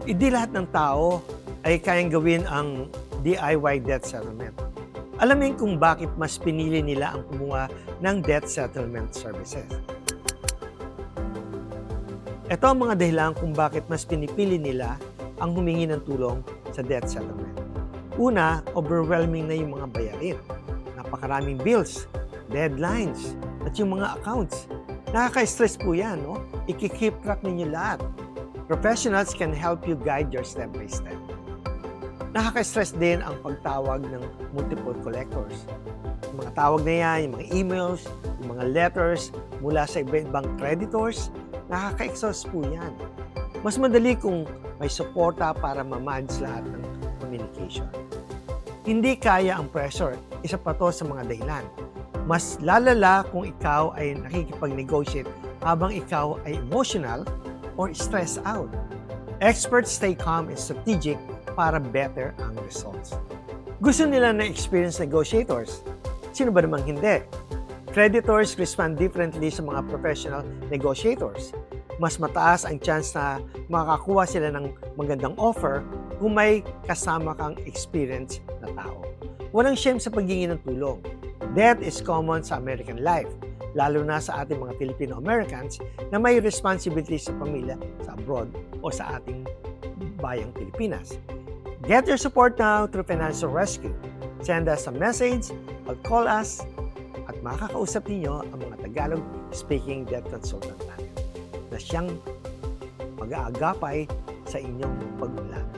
Hindi lahat ng tao ay kayang gawin ang DIY debt settlement. Alamin kung bakit mas pinili nila ang kumuha ng debt settlement services. Ito ang mga dahilan kung bakit mas pinipili nila ang humingi ng tulong sa debt settlement. Una, overwhelming na yung mga bayarin. Napakaraming bills, deadlines, at yung mga accounts. Nakaka-stress po yan, no? I-keep track ninyo lahat. Professionals can help you guide your step by step. Nakaka-stress din ang pagtawag ng multiple collectors. Yung mga tawag na yan, yung mga emails, yung mga letters mula sa iba-ibang creditors, nakaka-exhaust po yan. Mas madali kung may suporta para ma-manage lahat ng communication. Hindi kaya ang pressure, isa pa to sa mga dahilan. Mas lalala kung ikaw ay nakikipag-negotiate habang ikaw ay emotional or stressed out. Experts stay calm and strategic para better ang results. Gusto nila na experienced negotiators. Sino ba namang hindi? Creditors respond differently sa mga professional negotiators. Mas mataas ang chance na makakuha sila ng magandang offer kung may kasama kang experienced na tao. Walang shame sa paghingi ng tulong. Debt is common sa American life, lalo na sa ating mga Filipino-Americans na may responsibility sa pamilya sa abroad o sa ating bayang Pilipinas. Get your support now through Financial Rescue. Send us a message or call us at makakausap ninyo ang mga Tagalog-speaking debt consultant natin na siyang mag-aagapay sa inyong pag-unlad.